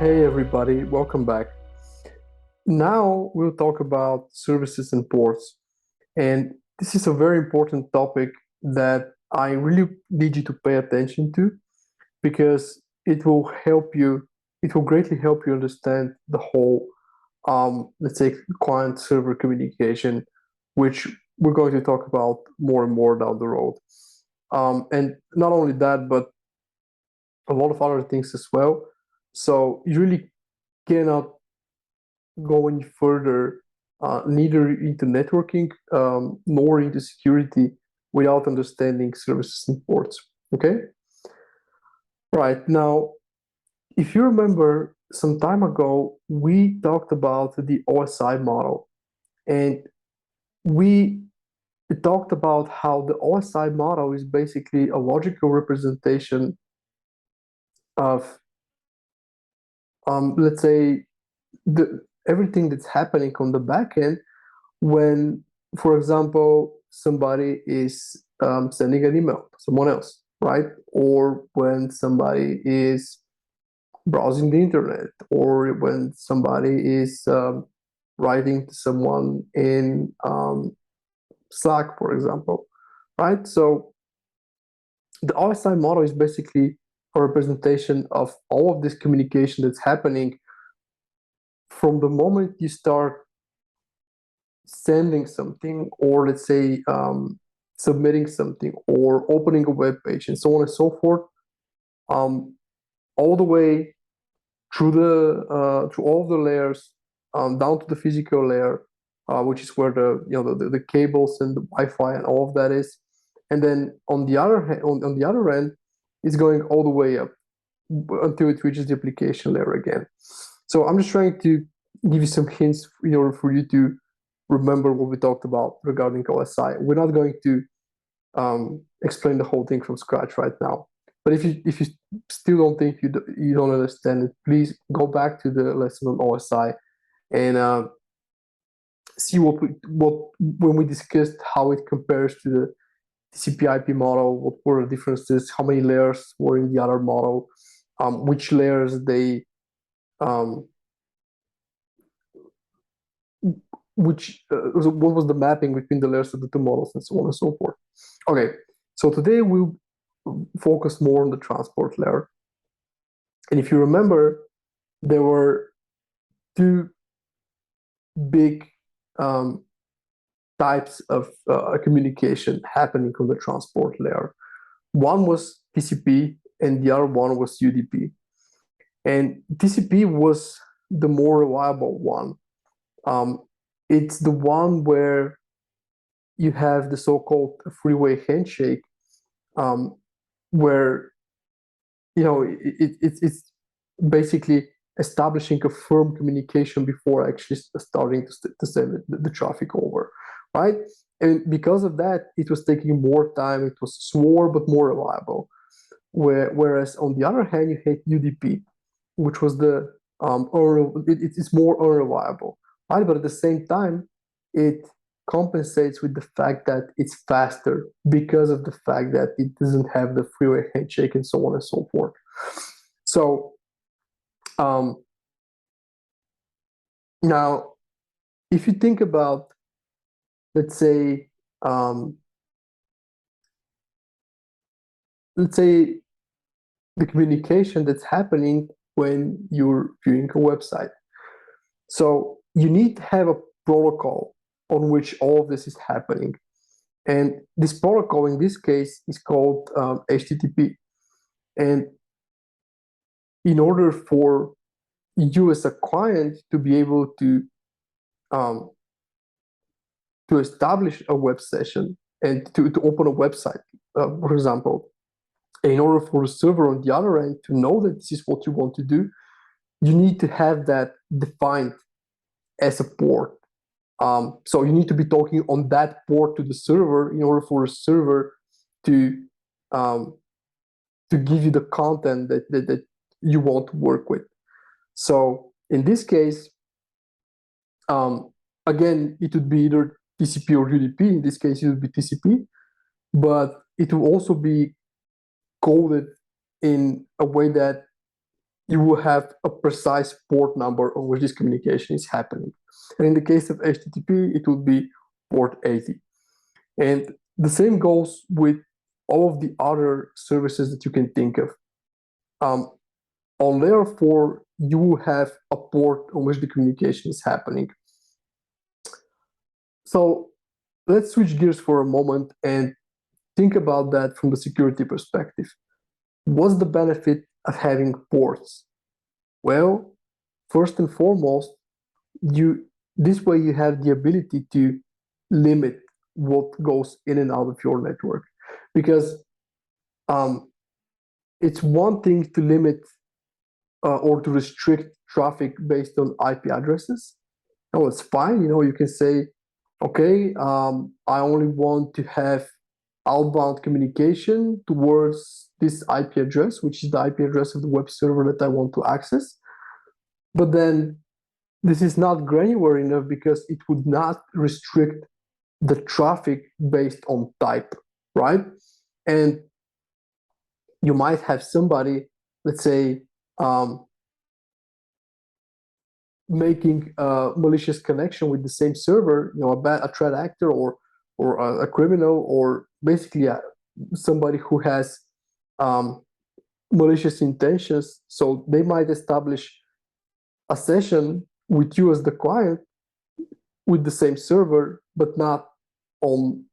Hey everybody, welcome back. Now we'll talk about services and ports. And this is a very important topic that I really need you to pay attention to because it will greatly help you understand the whole, let's say, client-server communication, which we're going to talk about more and more down the road. And not only that, but a lot of other things as well. So you really cannot go any further, neither into networking nor into security without understanding services and ports. Okay? Right. Now, if you remember some time ago, we talked about the OSI model, and we talked about how the OSI model is basically a logical representation of, let's say, everything that's happening on the back end when, for example, somebody is sending an email to someone else, right? Or when somebody is browsing the internet, or when somebody is writing to someone in Slack, for example, right? So the RSI model is basically a representation of all of this communication that's happening from the moment you start sending something, or let's say submitting something, or opening a web page, and so on and so forth, all the way through all of the layers, down to the physical layer, which is where the cables and the Wi-Fi and all of that is, and then on the other hand, on the other end, it's going all the way up until it reaches the application layer again. So I'm just trying to give you some hints in order for you to remember what we talked about regarding OSI. We're not going to explain the whole thing from scratch right now. But if you still don't think you don't understand it, please go back to the lesson on OSI and see what when we discussed how it compares to the TCP/IP model, what were the differences, how many layers were in the other model, which layers they what was the mapping between the layers of the two models, and so on and so forth. Okay, so today we'll focus more on the transport layer. And if you remember, there were two big types of communication happening on the transport layer. One was TCP and the other one was UDP. And TCP was the more reliable one. It's the one where you have the so-called three-way handshake, where it's basically establishing a firm communication before actually starting to send the traffic over, right? And because of that, it was taking more time. It was slower but more reliable. Whereas on the other hand, you had UDP, which was it's more unreliable, right? But at the same time, it compensates with the fact that it's faster because of the fact that it doesn't have the three-way handshake and so on and so forth. So now, if you think about, let's say the communication that's happening when you're viewing a website. So you need to have a protocol on which all of this is happening. And this protocol in this case is called HTTP. And in order for you as a client to be able to establish a web session and to open a website, for example, in order for the server on the other end to know that this is what you want to do, you need to have that defined as a port. So you need to be talking on that port to the server in order for the server to give you the content that you want to work with. So in this case, again, it would be either TCP or UDP. In this case, it would be TCP, but it will also be coded in a way that you will have a precise port number on which this communication is happening. And in the case of HTTP, it would be port 80. And the same goes with all of the other services that you can think of. On layer 4, you will have a port on which the communication is happening. So let's switch gears for a moment and think about that from the security perspective. What's the benefit of having ports? Well, first and foremost, this way you have the ability to limit what goes in and out of your network, because it's one thing to limit or to restrict traffic based on IP addresses. No, it's fine. You can say, okay, I only want to have outbound communication towards this IP address, which is the IP address of the web server that I want to access. But then this is not granular enough because it would not restrict the traffic based on type, right? And you might have somebody, let's say, making a malicious connection with the same server, a threat actor or a criminal, or basically somebody who has malicious intentions. So they might establish a session with you as the client with the same server, but not on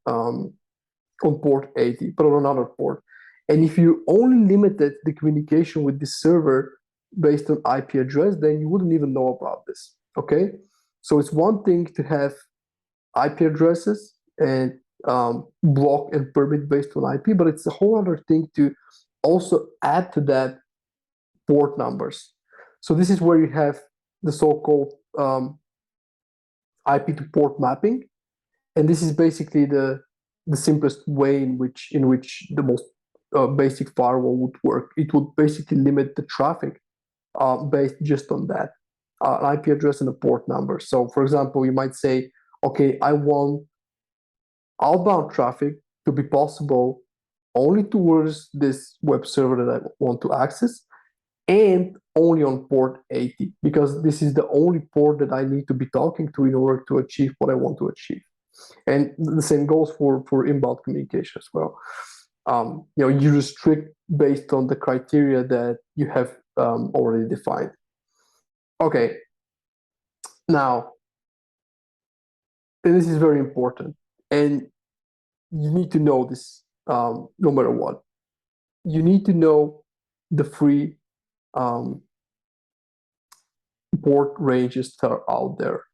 port 80, but on another port. And if you only limited the communication with this server based on IP address, then you wouldn't even know about this, okay? So it's one thing to have IP addresses and block and permit based on IP, but it's a whole other thing to also add to that port numbers. So this is where you have the so-called IP to port mapping, and this is basically the simplest way in which the most basic firewall would work. It would basically limit the traffic based just on that an IP address and a port number. So, for example, you might say, okay, I want outbound traffic to be possible only towards this web server that I want to access, and only on port 80, because this is the only port that I need to be talking to in order to achieve what I want to achieve. And the same goes for inbound communication as well. You restrict based on the criteria that you have already defined. Okay, now, and this is very important, and you need to know this no matter what. You need to know the free port ranges that are out there.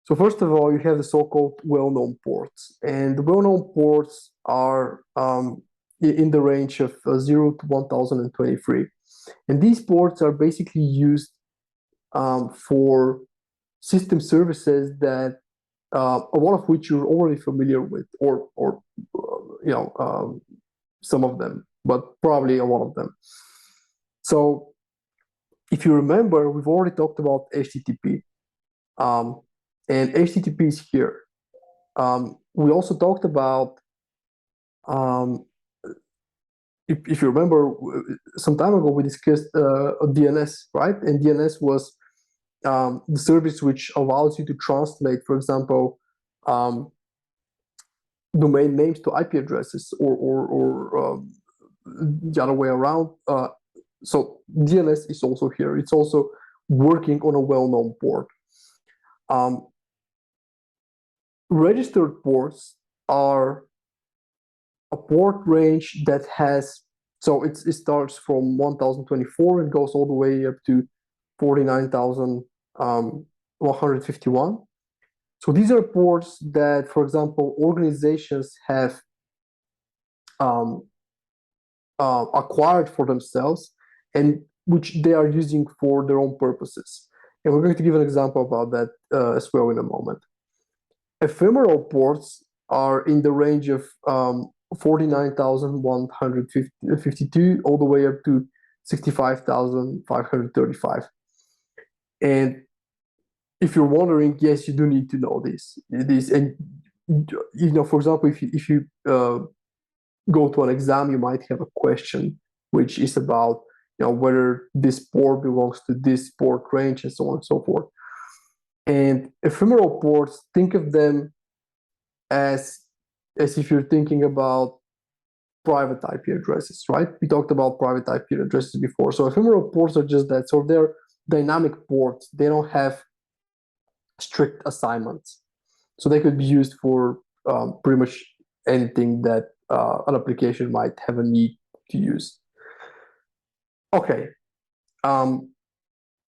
So first of all, you have the so-called well-known ports, and the well-known ports are in the range of 0 to 1023. And these ports are basically used for system services that a lot of which you're already familiar with, or some of them, but probably a lot of them. So if you remember, we've already talked about HTTP, and HTTP is here. We also talked about, if you remember, some time ago we discussed DNS, right? And DNS was the service which allows you to translate, for example, domain names to IP addresses, or the other way around. So DNS is also here. It's also working on a well-known port. Registered ports are a port range that has, so it starts from 1024 and goes all the way up to 49,151. So these are ports that, for example, organizations have acquired for themselves, and which they are using for their own purposes. And we're going to give an example about that as well in a moment. Ephemeral ports are in the range of 49,152 all the way up to 65,535. And if you're wondering, yes, you do need to know this. And for example, if you go to an exam, you might have a question which is about whether this port belongs to this port range and so on and so forth. And ephemeral ports, think of them as if you're thinking about private IP addresses, right? We talked about private IP addresses before. So ephemeral ports are just that. So they're dynamic ports. They don't have strict assignments. So they could be used for pretty much anything that an application might have a need to use. Okay.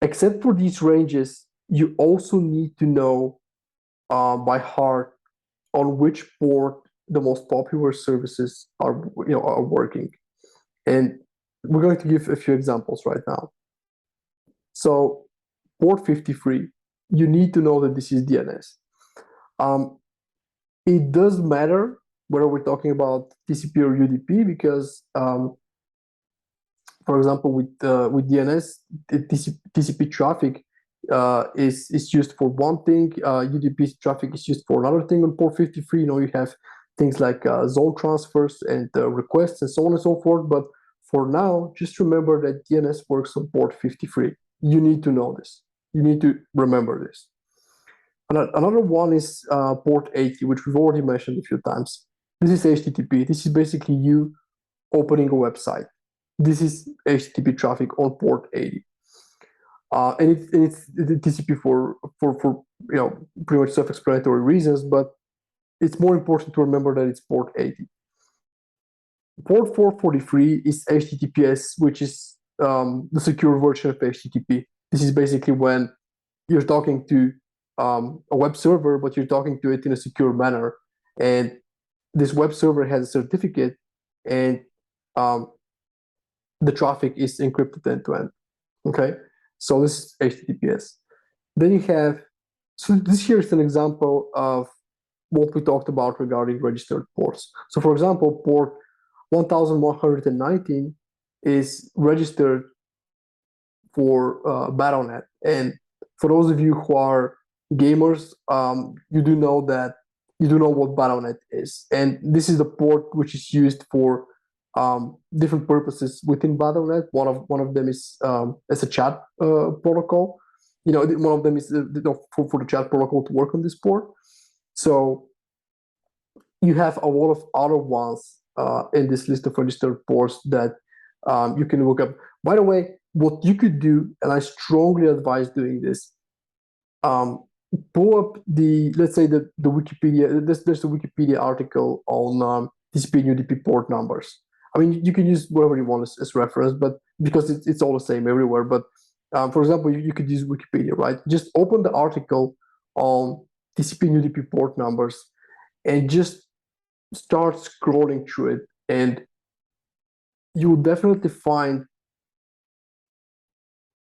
Except for these ranges, you also need to know by heart on which port the most popular services are working. And we're going to give a few examples right now. So port 53, you need to know that this is DNS. It does matter whether we're talking about TCP or UDP because, for example, with DNS, TCP traffic is used for one thing. UDP traffic is used for another thing on port 53. You have things like zone transfers and requests and so on and so forth. But for now, just remember that DNS works on port 53. You need to know this. You need to remember this. Another one is port 80, which we've already mentioned a few times. This is HTTP. This is basically you opening a website. This is HTTP traffic on port 80. And it's TCP for pretty much self-explanatory reasons, but it's more important to remember that it's port 80. Port 443 is HTTPS, which is the secure version of HTTP. This is basically when you're talking to a web server, but you're talking to it in a secure manner. And this web server has a certificate, and the traffic is encrypted end-to-end. Okay, so this is HTTPS. Then you have, so this here is an example of what we talked about regarding registered ports. So for example, port 1119 is registered for Battle.net. And for those of you who are gamers, you do know what Battle.net is. And this is the port which is used for different purposes within Battle.net. One of them is as a chat protocol. One of them is for the chat protocol to work on this port. So you have a lot of other ones in this list of registered ports that you can look up. By the way, what you could do, and I strongly advise doing this, pull up let's say the Wikipedia. There's a Wikipedia article on TCP and UDP port numbers. I mean, you can use whatever you want as reference, but because it's all the same everywhere. But for example, you could use Wikipedia, right? Just open the article on TCP and UDP port numbers and just start scrolling through it, and you'll definitely find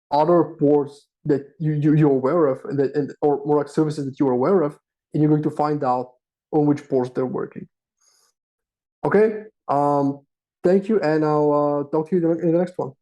other ports that you're aware of, or more like services that you're aware of, and you're going to find out on which ports they're working. Okay. Thank you, and I'll talk to you in the next one.